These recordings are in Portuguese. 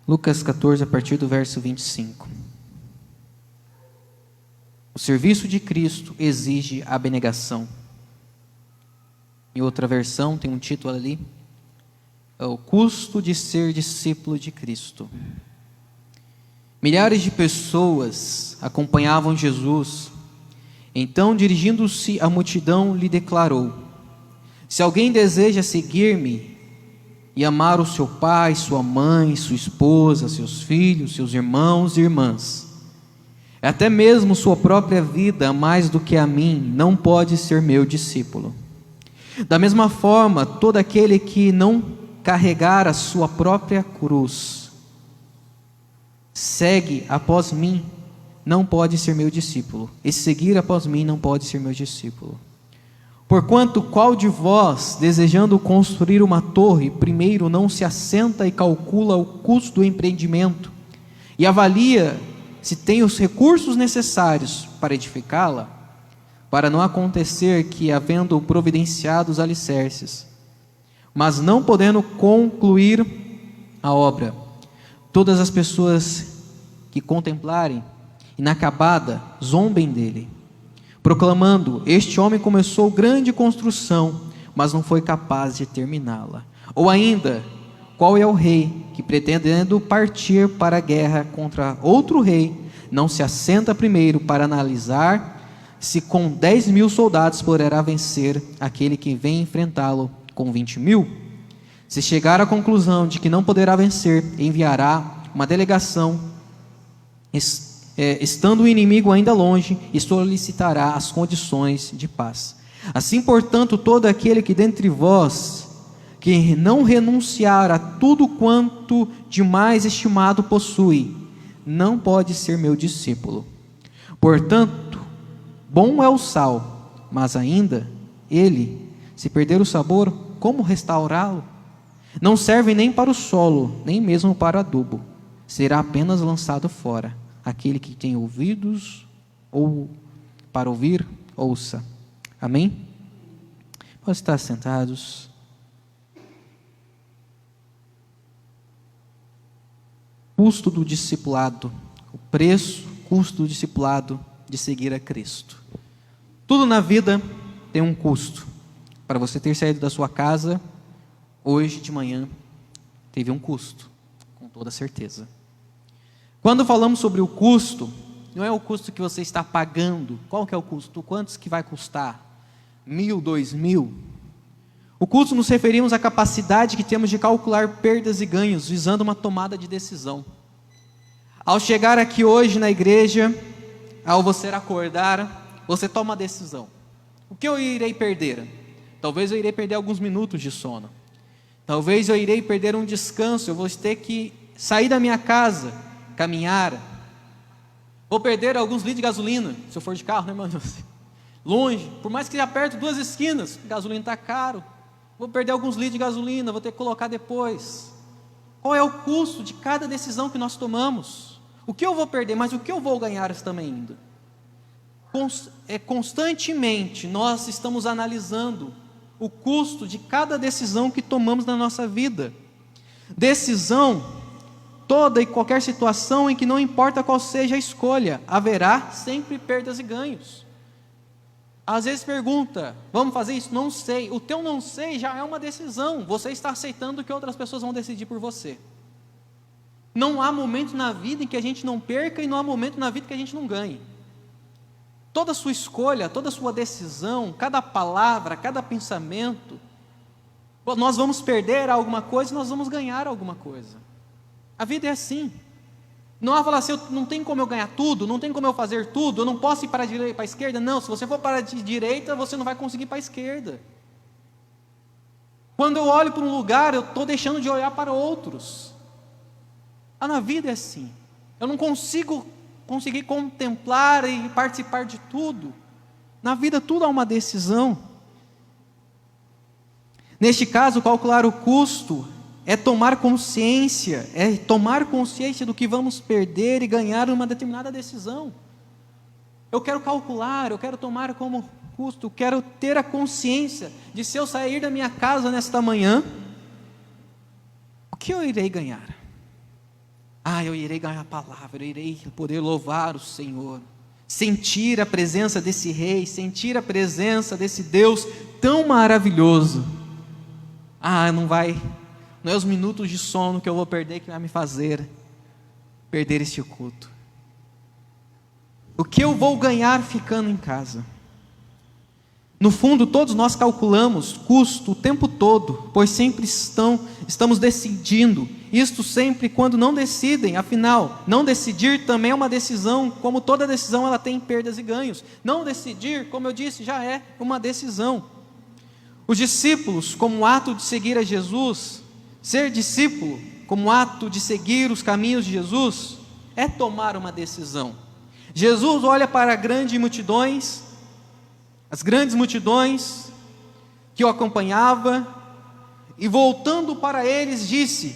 Lucas 14, a partir do verso 25. O serviço de Cristo exige abnegação. Em outra versão, tem um título ali, é o custo de ser discípulo de Cristo. Milhares de pessoas acompanhavam Jesus. Então, dirigindo-se à multidão, lhe declarou: se alguém deseja seguir-me e amar o seu pai, sua mãe, sua esposa, seus filhos, seus irmãos e irmãs, até mesmo sua própria vida, mais do que a mim, não pode ser meu discípulo. Da mesma forma, todo aquele que não carregar a sua própria cruz, segue após mim, não pode ser meu discípulo. E seguir após mim não pode ser meu discípulo. Porquanto, qual de vós, desejando construir uma torre, primeiro não se assenta e calcula o custo do empreendimento, e avalia se tem os recursos necessários para edificá-la, para não acontecer que, havendo providenciado os alicerces, mas não podendo concluir a obra, todas as pessoas que contemplarem inacabada zombem dele, proclamando: este homem começou grande construção, mas não foi capaz de terminá-la. Ou ainda, qual é o rei que, pretendendo partir para a guerra contra outro rei, não se assenta primeiro para analisar se com 10.000 soldados poderá vencer aquele que vem enfrentá-lo com 20.000? Se chegar à conclusão de que não poderá vencer, enviará uma delegação, estando o inimigo ainda longe, e solicitará as condições de paz. Assim, portanto, todo aquele que dentre vós, que não renunciar a tudo quanto de mais estimado possui, não pode ser meu discípulo. Portanto, bom é o sal, mas ainda ele, se perder o sabor, como restaurá-lo? Não serve nem para o solo, nem mesmo para adubo. Será apenas lançado fora. Aquele que tem ouvidos ou para ouvir, ouça. Amém? Pode estar sentados. Custo do discipulado, o preço, custo do discipulado de seguir a Cristo. Tudo na vida tem um custo. Para você ter saído da sua casa hoje de manhã, teve um custo, com toda certeza. Quando falamos sobre o custo, não é o custo que você está pagando. Qual que é o custo? Quantos que vai custar? 1.000, 2.000? O custo nos referimos à capacidade que temos de calcular perdas e ganhos, visando uma tomada de decisão. Ao chegar aqui hoje na igreja, ao você acordar, você toma a decisão. O que eu irei perder? Talvez eu irei perder alguns minutos de sono. Talvez eu irei perder um descanso, eu vou ter que sair da minha casa, caminhar. Vou perder alguns litros de gasolina, se eu for de carro, né, mano? Longe, por mais que seja perto, 2 esquinas, a gasolina está caro. Vou perder alguns litros de gasolina, vou ter que colocar depois. Qual é o custo de cada decisão que nós tomamos? O que eu vou perder, mas o que eu vou ganhar também ainda? Constantemente nós estamos analisando o custo de cada decisão que tomamos na nossa vida. Decisão, toda e qualquer situação em que não importa qual seja a escolha, haverá sempre perdas e ganhos. Às vezes pergunta, vamos fazer isso? Não sei. O teu não sei já é uma decisão. Você está aceitando que outras pessoas vão decidir por você. Não há momento na vida em que a gente não perca e não há momento na vida que a gente não ganhe. Toda sua escolha, toda sua decisão, cada palavra, cada pensamento, nós vamos perder alguma coisa e nós vamos ganhar alguma coisa. A vida é assim. Não há falar assim, não tem como eu ganhar tudo, não tem como eu fazer tudo, eu não posso ir para a direita e para a esquerda. Não, se você for para a direita, você não vai conseguir ir para a esquerda. Quando eu olho para um lugar, eu estou deixando de olhar para outros. Na vida é assim. Eu não conseguir contemplar e participar de tudo. Na vida tudo há uma decisão. Neste caso, calcular o custo é tomar consciência do que vamos perder e ganhar uma determinada decisão. Eu quero calcular, eu quero tomar como custo, eu quero ter a consciência de se eu sair da minha casa nesta manhã, o que eu irei ganhar? eu irei ganhar a palavra, eu irei poder louvar o Senhor, sentir a presença desse Rei, sentir a presença desse Deus tão maravilhoso. Não é os minutos de sono que eu vou perder que vai me fazer perder este culto. O que eu vou ganhar ficando em casa? No fundo, todos nós calculamos custo o tempo todo, pois sempre estamos decidindo, isto sempre quando não decidem. Afinal, não decidir também é uma decisão, como toda decisão ela tem perdas e ganhos. Não decidir, como eu disse, já é uma decisão. Os discípulos, como ato de seguir a Jesus, ser discípulo, como ato de seguir os caminhos de Jesus, é tomar uma decisão. Jesus olha para as grandes multidões que o acompanhava, e voltando para eles disse: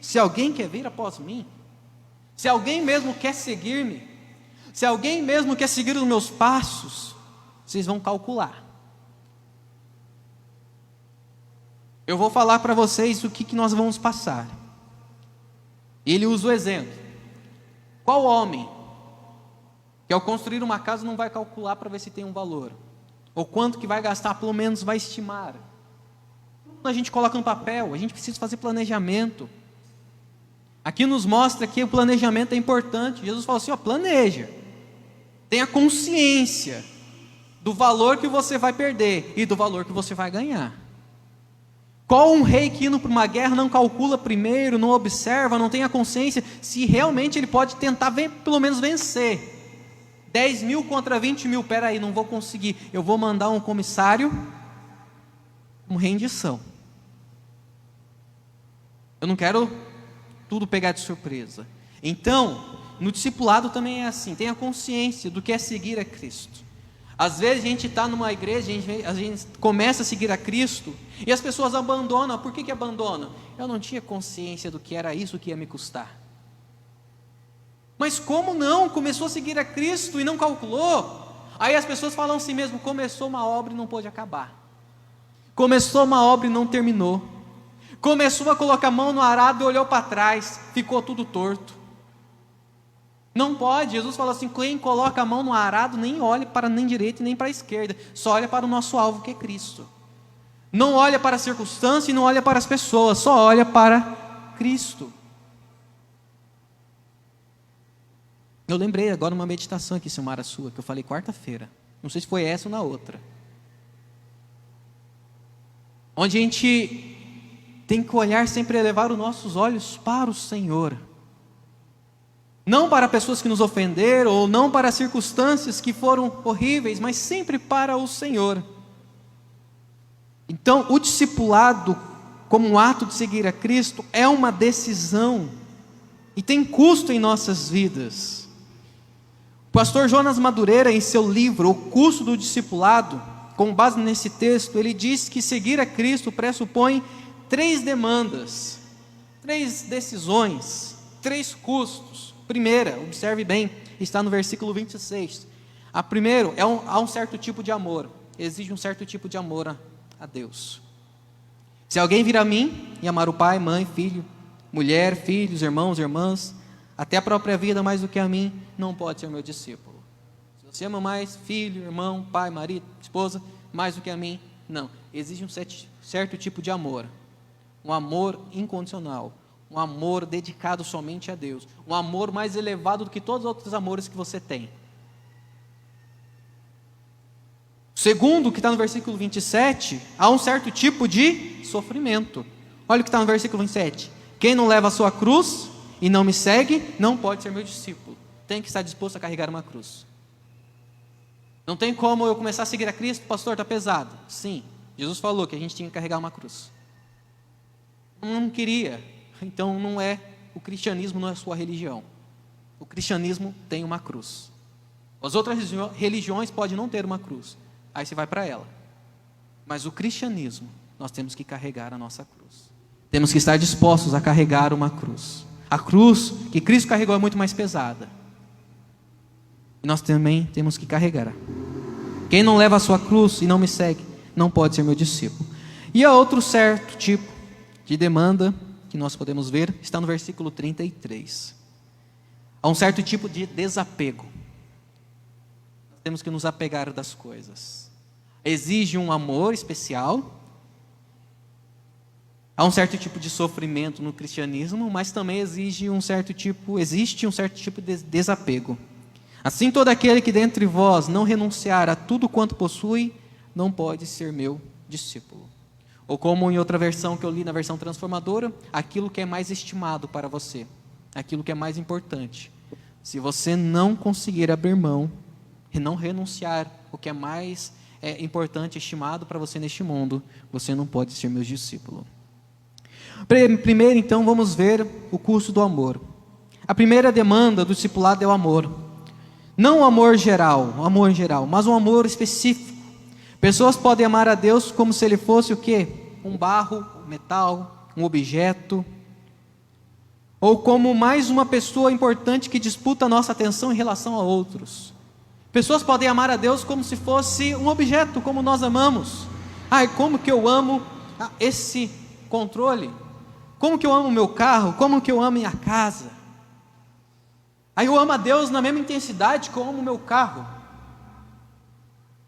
se alguém quer vir após mim, se alguém mesmo quer seguir-me, se alguém mesmo quer seguir os meus passos, vocês vão calcular. Eu vou falar para vocês o que nós vamos passar. Ele usa o exemplo. Qual homem que ao construir uma casa não vai calcular para ver se tem um valor? Ou quanto que vai gastar, pelo menos vai estimar. Quando a gente coloca no papel, a gente precisa fazer planejamento. Aqui nos mostra que o planejamento é importante. Jesus falou assim, planeja. Tenha consciência do valor que você vai perder e do valor que você vai ganhar. Qual um rei que indo para uma guerra não calcula primeiro, não observa, não tem a consciência se realmente ele pode tentar pelo menos vencer? 10 mil contra 20 mil, peraí, não vou conseguir, eu vou mandar um comissário, rendição. Eu não quero tudo pegar de surpresa. Então, no discipulado também é assim, tenha consciência do que é seguir a Cristo. Às vezes a gente está numa igreja, a gente começa a seguir a Cristo, e as pessoas abandonam. Por que abandonam? Eu não tinha consciência do que era isso que ia me custar. Mas como não? Começou a seguir a Cristo e não calculou? Aí as pessoas falam assim mesmo, começou uma obra e não pôde acabar. Começou uma obra e não terminou. Começou a colocar a mão no arado e olhou para trás, ficou tudo torto. Não pode. Jesus falou assim, quem coloca a mão no arado nem olha para nem direita nem para a esquerda, só olha para o nosso alvo, que é Cristo. Não olha para a circunstância e não olha para as pessoas, só olha para Cristo. Eu lembrei agora uma meditação aqui, Silmara, sua, que eu falei quarta-feira, não sei se foi essa ou na outra, onde a gente tem que olhar sempre, elevar os nossos olhos para o Senhor, não para pessoas que nos ofenderam, ou não para circunstâncias que foram horríveis, mas sempre para o Senhor. Então, o discipulado, como um ato de seguir a Cristo, é uma decisão, e tem custo em nossas vidas. O pastor Jonas Madureira, em seu livro, O Custo do Discipulado, com base nesse texto, ele diz que seguir a Cristo pressupõe 3 demandas, 3 decisões, 3 custos. Primeira, observe bem, está no versículo 26. A primeiro, há um certo tipo de amor, exige um certo tipo de amor a Deus. Se alguém vir a mim e amar o pai, mãe, filho, mulher, filhos, irmãos, irmãs, até a própria vida mais do que a mim, não pode ser meu discípulo. Se você ama mais filho, irmão, pai, marido, esposa, mais do que a mim, não. Exige um certo tipo de amor, um amor incondicional, um amor dedicado somente a Deus, um amor mais elevado do que todos os outros amores que você tem. Segundo, que está no versículo 27, há um certo tipo de sofrimento. Olha o que está no versículo 27. Quem não leva a sua cruz e não me segue, não pode ser meu discípulo. Tem que estar disposto a carregar uma cruz. Não tem como eu começar a seguir a Cristo, pastor, está pesado. Sim, Jesus falou que a gente tinha que carregar uma cruz. Não queria, então não é, o cristianismo não é a sua religião. O cristianismo tem uma cruz. As outras religiões podem não ter uma cruz, aí você vai para ela. Mas o cristianismo, nós temos que carregar a nossa cruz. Temos que estar dispostos a carregar uma cruz. A cruz que Cristo carregou é muito mais pesada. E nós também temos que carregar. Quem não leva a sua cruz e não me segue, não pode ser meu discípulo. E há outro certo tipo de demanda que nós podemos ver, está no versículo 33. Há um certo tipo de desapego. Nós temos que nos apegar das coisas. Exige um amor especial. Há um certo tipo de sofrimento no cristianismo, mas também existe um certo tipo de desapego. Assim, todo aquele que dentre vós não renunciar a tudo quanto possui, não pode ser meu discípulo. Ou como em outra versão que eu li, na versão transformadora, aquilo que é mais estimado para você, aquilo que é mais importante. Se você não conseguir abrir mão e não renunciar o que é mais importante, estimado para você neste mundo, você não pode ser meu discípulo. Primeiro, então, vamos ver o custo do amor. A primeira demanda do discipulado é o amor. Não o amor geral, mas um amor específico. Pessoas podem amar a Deus como se Ele fosse o quê? Um barro, um metal, um objeto. Ou como mais uma pessoa importante que disputa a nossa atenção em relação a outros. Pessoas podem amar a Deus como se fosse um objeto, como nós amamos. Ai, como que eu amo esse controle? Como que eu amo o meu carro? Como que eu amo minha casa? Aí eu amo a Deus na mesma intensidade que eu amo o meu carro.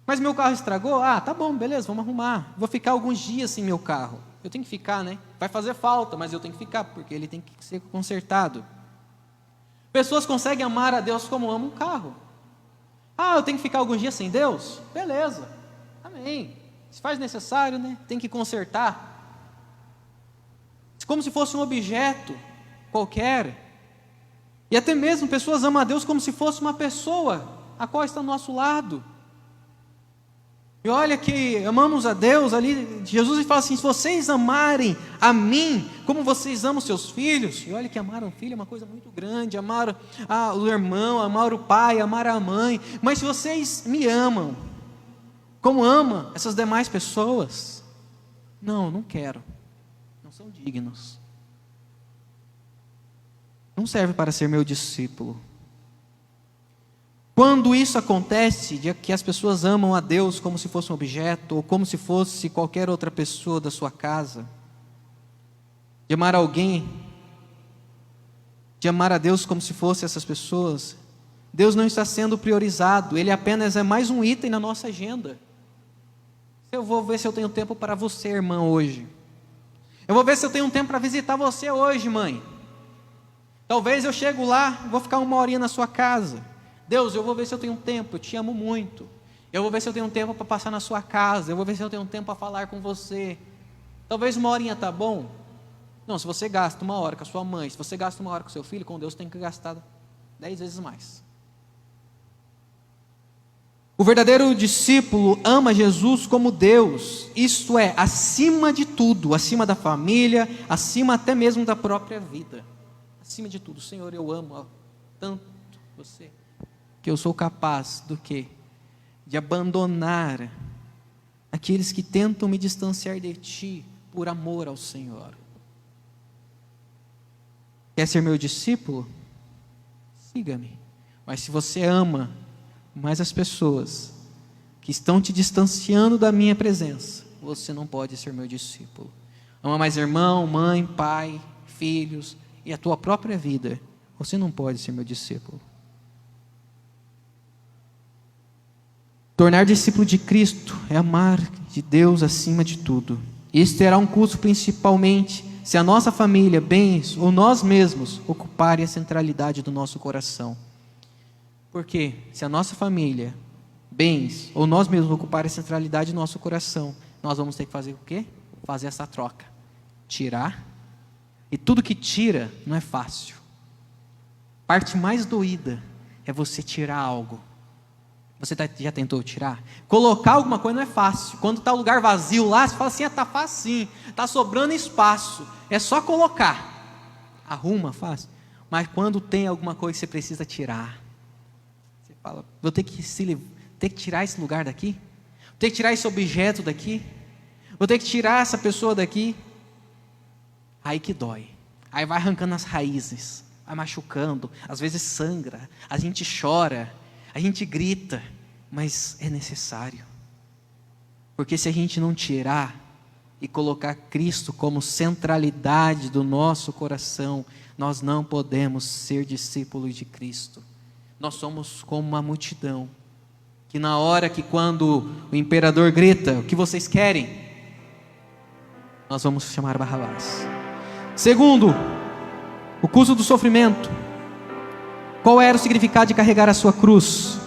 Mas meu carro estragou? Ah, tá bom, beleza, vamos arrumar. Vou ficar alguns dias sem meu carro. Eu tenho que ficar, né? Vai fazer falta, mas eu tenho que ficar, porque ele tem que ser consertado. Pessoas conseguem amar a Deus como amam um carro. Ah, eu tenho que ficar alguns dias sem Deus? Beleza, amém. Se faz necessário, né? Tem que consertar. Como se fosse um objeto qualquer. E até mesmo pessoas amam a Deus como se fosse uma pessoa a qual está ao nosso lado. E olha que amamos a Deus ali, Jesus fala assim: se vocês amarem a mim como vocês amam seus filhos, e olha que amar um filho é uma coisa muito grande, amar o irmão, amar o pai, amar a mãe, mas se vocês me amam como ama essas demais pessoas, não quero, não são dignos, não serve para ser meu discípulo. Quando isso acontece, de que as pessoas amam a Deus como se fosse um objeto, ou como se fosse qualquer outra pessoa da sua casa, de amar alguém, de amar a Deus como se fosse essas pessoas, Deus não está sendo priorizado, Ele apenas é mais um item na nossa agenda. Eu vou ver se eu tenho tempo para você, irmã, hoje. Eu vou ver se eu tenho tempo para visitar você hoje, mãe. Talvez eu chego lá, vou ficar 1 horinha na sua casa. Deus, eu vou ver se eu tenho tempo, eu te amo muito. Eu vou ver se eu tenho tempo para passar na sua casa. Eu vou ver se eu tenho tempo para falar com você. Talvez 1 horinha tá bom? Não, se você gasta 1 hora com a sua mãe, se você gasta 1 hora com seu filho, com Deus tem que gastar 10 vezes mais. O verdadeiro discípulo ama Jesus como Deus, isto é, acima de tudo, acima da família, acima até mesmo da própria vida. Acima de tudo, Senhor, eu amo tanto você, que eu sou capaz do quê? De abandonar aqueles que tentam me distanciar de Ti por amor ao Senhor. Quer ser meu discípulo? Siga-me. Mas se você ama mais as pessoas que estão te distanciando da minha presença, você não pode ser meu discípulo. Ama mais irmão, mãe, pai, filhos e a tua própria vida, você não pode ser meu discípulo. Tornar discípulo de Cristo é amar de Deus acima de tudo. Isso terá um custo principalmente se a nossa família, bens ou nós mesmos ocuparem a centralidade do nosso coração. Porque se a nossa família, bens ou nós mesmos ocuparem a centralidade do nosso coração, nós vamos ter que fazer o quê? Fazer essa troca. Tirar. E tudo que tira não é fácil. A parte mais doída é você tirar algo. Você já tentou tirar? Colocar alguma coisa não é fácil. Quando está o lugar vazio lá, você fala assim, está facinho, está sobrando espaço, é só colocar. Arruma, fácil. Mas quando tem alguma coisa que você precisa tirar, você fala, vou ter que tirar esse lugar daqui? Vou ter que tirar esse objeto daqui? Vou ter que tirar essa pessoa daqui? Aí que dói. Aí vai arrancando as raízes, vai machucando, às vezes sangra, a gente chora, a gente grita, mas é necessário. Porque se a gente não tirar, e colocar Cristo como centralidade do nosso coração, nós não podemos ser discípulos de Cristo. Nós somos como uma multidão, que na hora que quando o imperador grita, o que vocês querem? Nós vamos chamar Barrabás. Segundo, o custo do sofrimento. Qual era o significado de carregar a sua cruz?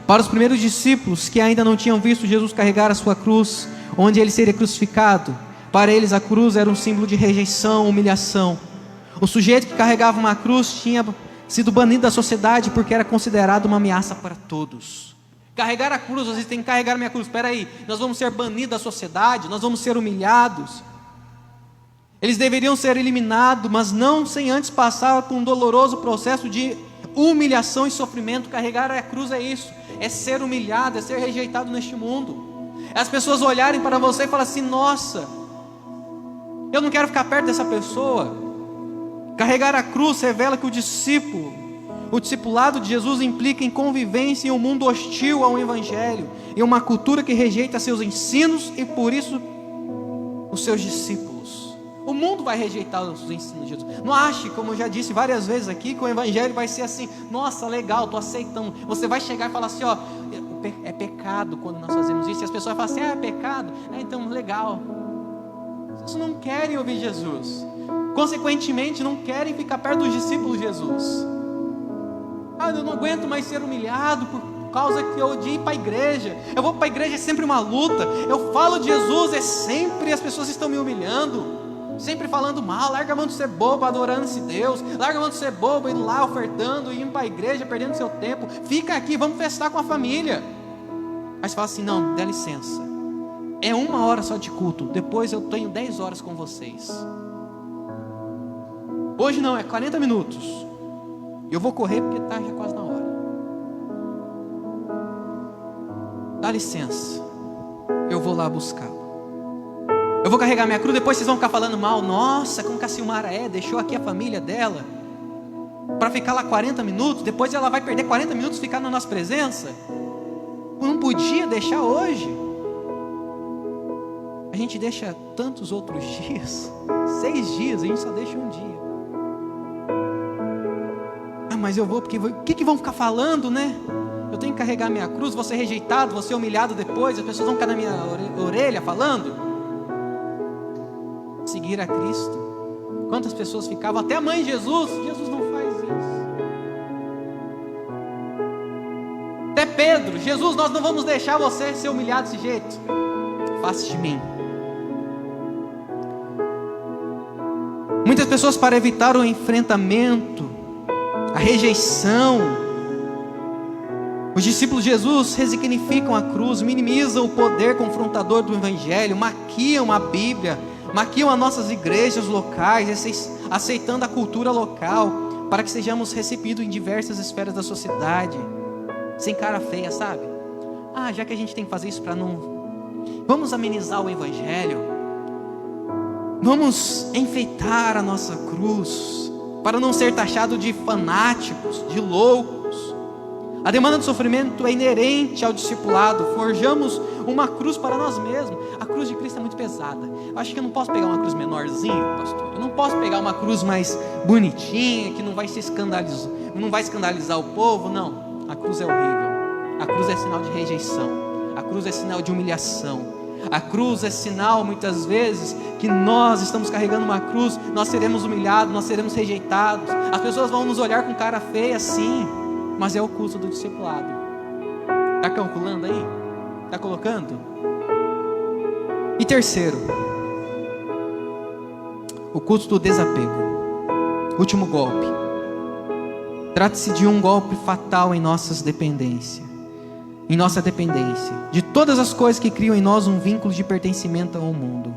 Para os primeiros discípulos que ainda não tinham visto Jesus carregar a sua cruz, onde ele seria crucificado, para eles a cruz era um símbolo de rejeição, humilhação. O sujeito que carregava uma cruz tinha sido banido da sociedade porque era considerado uma ameaça para todos. Carregar a cruz, vocês têm que carregar a minha cruz. Espera aí, nós vamos ser banidos da sociedade, nós vamos ser humilhados. Eles deveriam ser eliminados, mas não sem antes passar por um doloroso processo de humilhação e sofrimento. Carregar a cruz é isso, é ser humilhado, é ser rejeitado neste mundo. É as pessoas olharem para você e falar assim: nossa, eu não quero ficar perto dessa pessoa. Carregar a cruz revela que o discipulado de Jesus implica em convivência em um mundo hostil ao Evangelho, em uma cultura que rejeita seus ensinos e por isso os seus discípulos. O mundo vai rejeitar os ensinos de Jesus. Não ache, como eu já disse várias vezes aqui, que o Evangelho vai ser assim: nossa, legal, estou aceitando. Você vai chegar e falar assim: ó, é pecado quando nós fazemos isso. E as pessoas falam assim: é pecado, então legal. Vocês não querem ouvir Jesus, consequentemente não querem ficar perto dos discípulos de Jesus. Eu não aguento mais ser humilhado por causa que eu odiei ir para a igreja. Eu vou para a igreja, é sempre uma luta. Eu falo de Jesus, é sempre as pessoas estão me humilhando, sempre falando mal. Larga a mão de ser bobo adorando esse Deus, larga a mão de ser bobo indo lá ofertando, indo para a igreja, perdendo seu tempo. Fica aqui, vamos festar com a família. Aí você fala assim: não, dá licença, é 1 hora só de culto, depois eu tenho 10 horas com vocês. Hoje não, é 40 minutos. Eu vou correr porque está já quase na hora. Dá licença, eu vou lá buscá-lo. Eu vou carregar minha cruz, depois vocês vão ficar falando mal. Nossa, como que a Silmara deixou aqui a família dela para ficar lá 40 minutos, depois ela vai perder 40 minutos ficar na nossa presença. Não podia deixar hoje. A gente deixa tantos outros dias, 6 dias, a gente só deixa um dia. Mas eu vou porque o que vão ficar falando, né? Eu tenho que carregar minha cruz, vou ser rejeitado, vou ser humilhado depois, as pessoas vão ficar na minha orelha falando. Seguir a Cristo. Quantas pessoas ficavam, até a mãe de Jesus não faz isso. Até Pedro: Jesus, nós não vamos deixar você ser humilhado desse jeito. Afaste de mim. Muitas pessoas, para evitar o enfrentamento, a rejeição, os discípulos de Jesus ressignificam a cruz, minimizam o poder confrontador do Evangelho, maquiam a Bíblia, maquiam as nossas igrejas locais, aceitando a cultura local, para que sejamos recebidos em diversas esferas da sociedade, sem cara feia, sabe? Já que a gente tem que fazer isso para não... Vamos amenizar o Evangelho, vamos enfeitar a nossa cruz, para não ser taxado de fanáticos, de loucos. A demanda de sofrimento é inerente ao discipulado. Forjamos uma cruz para nós mesmos. A cruz de Cristo é muito pesada. Eu acho que eu não posso pegar uma cruz menorzinha, pastor. Eu não posso pegar uma cruz mais bonitinha, que não vai escandalizar o povo. Não, a cruz é horrível. A cruz é sinal de rejeição. A cruz é sinal de humilhação. A cruz é sinal, muitas vezes, que nós estamos carregando uma cruz. Nós seremos humilhados, nós seremos rejeitados. As pessoas vão nos olhar com cara feia, sim, mas é o custo do discipulado. Está calculando aí? Está colocando? E terceiro, o custo do desapego. Último golpe. Trata-se de um golpe fatal em nossa dependência, de todas as coisas que criam em nós um vínculo de pertencimento ao mundo.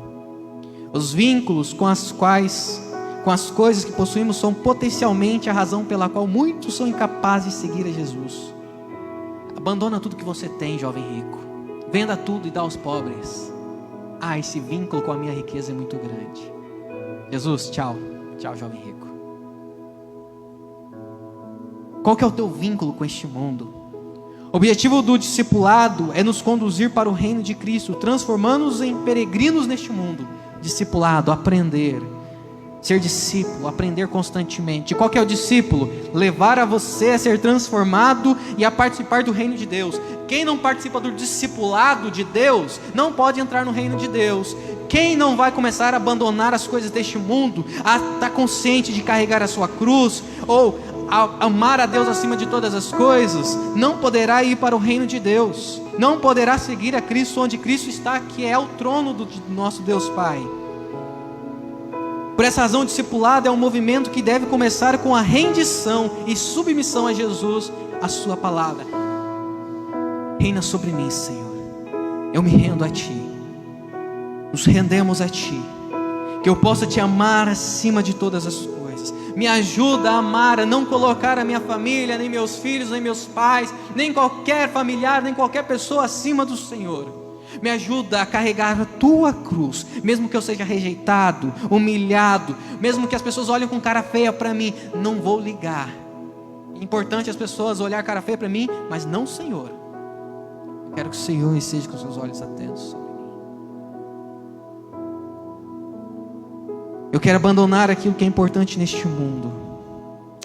Os vínculos com as coisas que possuímos são potencialmente a razão pela qual muitos são incapazes de seguir a Jesus. Abandona tudo que você tem, jovem rico. Venda tudo e dá aos pobres. Esse vínculo com a minha riqueza é muito grande. Jesus, tchau, jovem rico. Qual que é o teu vínculo com este mundo? O objetivo do discipulado é nos conduzir para o reino de Cristo, transformando-nos em peregrinos neste mundo, discipulado, aprender. Ser discípulo, aprender constantemente. E qual que é o discípulo? Levar a você a ser transformado e a participar do reino de Deus. Quem não participa do discipulado de Deus, não pode entrar no reino de Deus. Quem não vai começar a abandonar as coisas deste mundo, a estar consciente de carregar a sua cruz, ou a amar a Deus acima de todas as coisas, não poderá ir para o reino de Deus. Não poderá seguir a Cristo onde Cristo está, que é o trono do nosso Deus Pai. Por essa razão, o discipulado é um movimento que deve começar com a rendição e submissão a Jesus, a sua palavra. Reina sobre mim, Senhor. Eu me rendo a Ti. Nos rendemos a Ti. Que eu possa Te amar acima de todas as coisas. Me ajuda a amar, a não colocar a minha família, nem meus filhos, nem meus pais, nem qualquer familiar, nem qualquer pessoa acima do Senhor. Me ajuda a carregar a Tua cruz, mesmo que eu seja rejeitado, humilhado, mesmo que as pessoas olhem com cara feia para mim, não vou ligar. É importante as pessoas olhar cara feia para mim, mas não o Senhor. Eu quero que o Senhor esteja com os seus olhos atentos sobre mim. Eu quero abandonar aquilo que é importante neste mundo.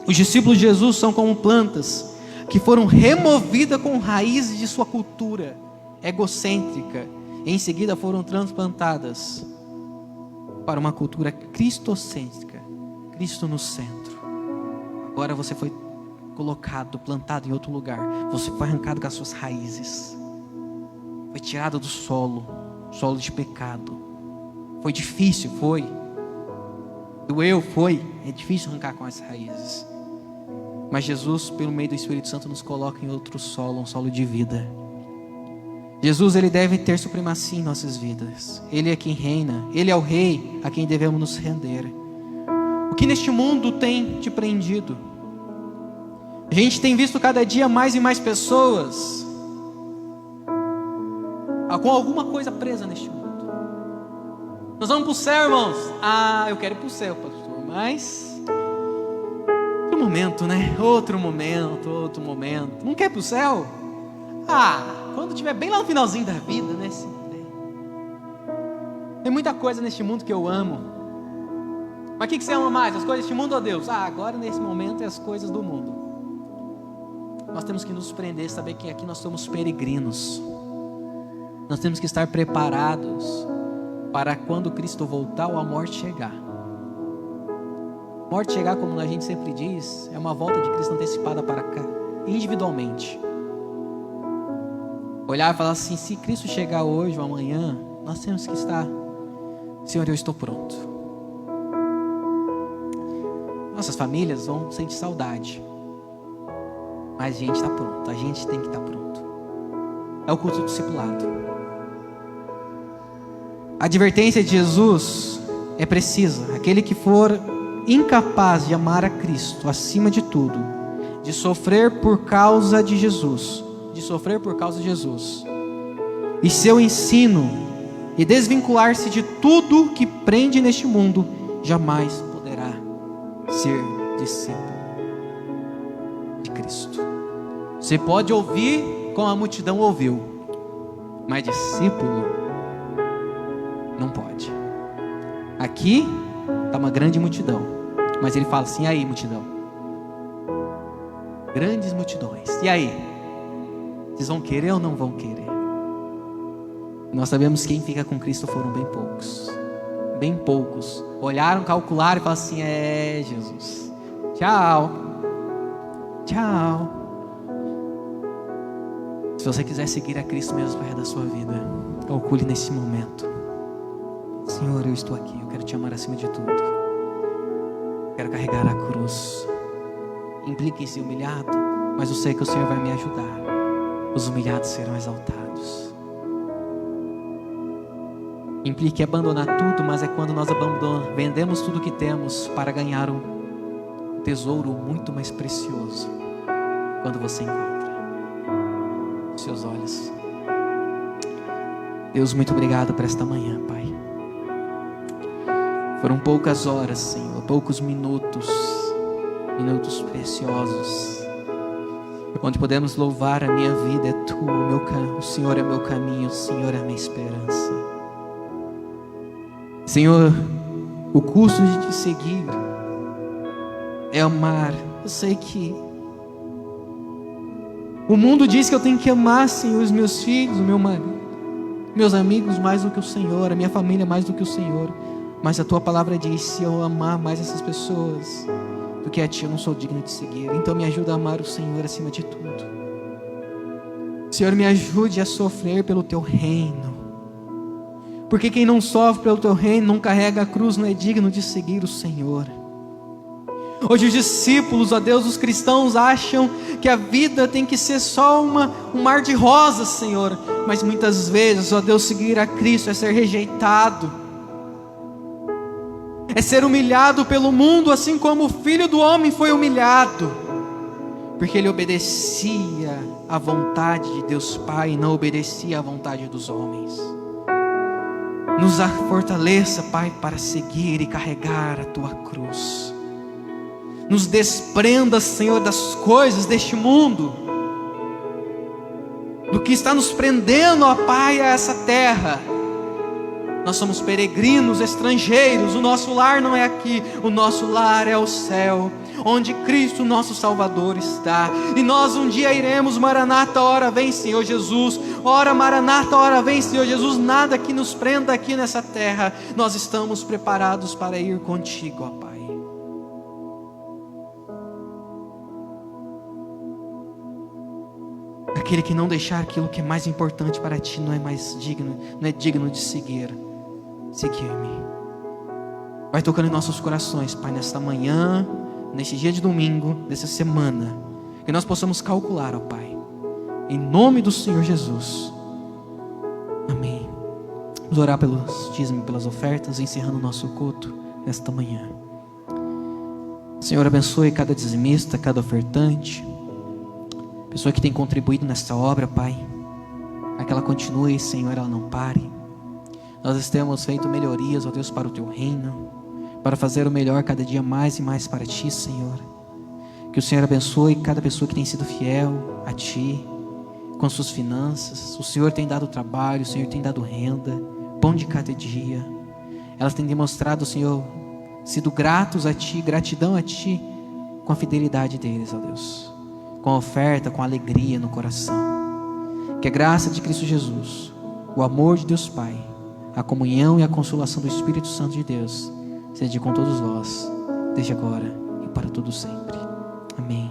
Os discípulos de Jesus são como plantas que foram removidas com raízes de sua cultura egocêntrica, e em seguida foram transplantadas para uma cultura cristocêntrica, Cristo no centro. Agora você foi colocado, plantado em outro lugar, você foi arrancado com as suas raízes, foi tirado do solo de pecado. Foi difícil, doeu, é difícil arrancar com as raízes, mas Jesus, pelo meio do Espírito Santo, nos coloca em outro solo, um solo de vida. Jesus, Ele deve ter supremacia em nossas vidas. Ele é quem reina, Ele é o Rei a quem devemos nos render. O que neste mundo tem te prendido? A gente tem visto cada dia mais e mais pessoas com alguma coisa presa neste mundo. Nós vamos para o céu, irmãos. Eu quero ir para o céu, pastor, mas outro momento, né? Outro momento. Não quer ir para o céu? Quando estiver bem lá no finalzinho da vida, né? Tem muita coisa neste mundo que eu amo. Mas o que você ama mais? As coisas deste mundo ou Deus? Agora nesse momento é as coisas do mundo. Nós temos que nos prender, saber que aqui nós somos peregrinos. Nós temos que estar preparados para quando Cristo voltar ou a morte chegar. Morte chegar, como a gente sempre diz, é uma volta de Cristo antecipada para cá, individualmente. Olhar e falar assim: se Cristo chegar hoje ou amanhã, nós temos que estar, Senhor, eu estou pronto. Nossas famílias vão sentir saudade, mas a gente está pronto, a gente tem que estar pronto. É o culto do discipulado. A advertência de Jesus é precisa. Aquele que for incapaz de amar a Cristo acima de tudo, de sofrer por causa de Jesus, e seu ensino, e desvincular-se de tudo que prende neste mundo, jamais poderá ser discípulo de Cristo. Você pode ouvir como a multidão ouviu, mas discípulo não pode. Aqui está uma grande multidão, mas ele fala assim: e aí, multidão? Grandes multidões, e aí? Vocês vão querer ou não vão querer? Nós sabemos que quem fica com Cristo foram bem poucos. Bem poucos. Olharam, calcularam e falaram assim: Jesus, tchau. Se você quiser seguir a Cristo mesmo para o resto da sua vida, calcule nesse momento: Senhor, eu estou aqui, eu quero te amar acima de tudo. Quero carregar a cruz. Implica em ser humilhado, mas eu sei que o Senhor vai me ajudar. Os humilhados serão exaltados. Implica em abandonar tudo, mas é quando nós vendemos tudo que temos para ganhar um tesouro muito mais precioso. Quando você encontra os seus olhos. Deus, muito obrigado por esta manhã, Pai. Foram poucas horas, Senhor, poucos minutos preciosos, onde podemos louvar: a minha vida é tua, o Senhor é meu caminho, o Senhor é a minha esperança. Senhor, o custo de te seguir é amar. Eu sei que o mundo diz que eu tenho que amar, Senhor, os meus filhos, o meu marido, meus amigos mais do que o Senhor, a minha família mais do que o Senhor. Mas a tua palavra diz: se eu amar mais essas pessoas do que a ti, eu não sou digno de seguir. Então me ajuda a amar o Senhor acima de tudo. Senhor, me ajude a sofrer pelo teu reino, porque quem não sofre pelo teu reino, não carrega a cruz, não é digno de seguir o Senhor. Hoje os discípulos, ó Deus, os cristãos acham que a vida tem que ser só um mar de rosas, Senhor. Mas muitas vezes, ó Deus, seguir a Cristo é ser rejeitado, é ser humilhado pelo mundo, assim como o Filho do Homem foi humilhado, porque ele obedecia à vontade de Deus Pai e não obedecia à vontade dos homens. Nos fortaleça, Pai, para seguir e carregar a tua cruz. Nos desprenda, Senhor, das coisas deste mundo, do que está nos prendendo, ó Pai, a essa terra. Nós somos peregrinos, estrangeiros, o nosso lar não é aqui, o nosso lar é o céu, onde Cristo nosso Salvador está. E nós um dia iremos, Maranata, ora vem Senhor Jesus, ora Maranata, ora vem Senhor Jesus. Nada que nos prenda aqui nessa terra, nós estamos preparados para ir contigo, ó Pai. Aquele que não deixar aquilo que é mais importante para ti não é mais digno, não é digno de seguir-me. Vai tocando em nossos corações, Pai, nesta manhã, neste dia de domingo, nessa semana, que nós possamos calcular, ó Pai, em nome do Senhor Jesus. Amém. Vamos orar pelos dízimos, pelas ofertas, encerrando o nosso culto nesta manhã. Senhor, abençoe cada dizimista, cada ofertante, pessoa que tem contribuído nesta obra, Pai, para que ela continue, Senhor, ela não pare. Nós temos feito melhorias, ó Deus, para o teu reino, para fazer o melhor cada dia mais e mais para ti, Senhor. Que o Senhor abençoe cada pessoa que tem sido fiel a ti, com suas finanças. O Senhor tem dado trabalho, o Senhor tem dado renda, pão de cada dia. Elas têm demonstrado, Senhor, sido gratos a ti, gratidão a ti, com a fidelidade deles, ó Deus, com a oferta, com a alegria no coração. Que a graça de Cristo Jesus, o amor de Deus Pai, a comunhão e a consolação do Espírito Santo de Deus seja com todos nós, desde agora e para todo sempre. Amém.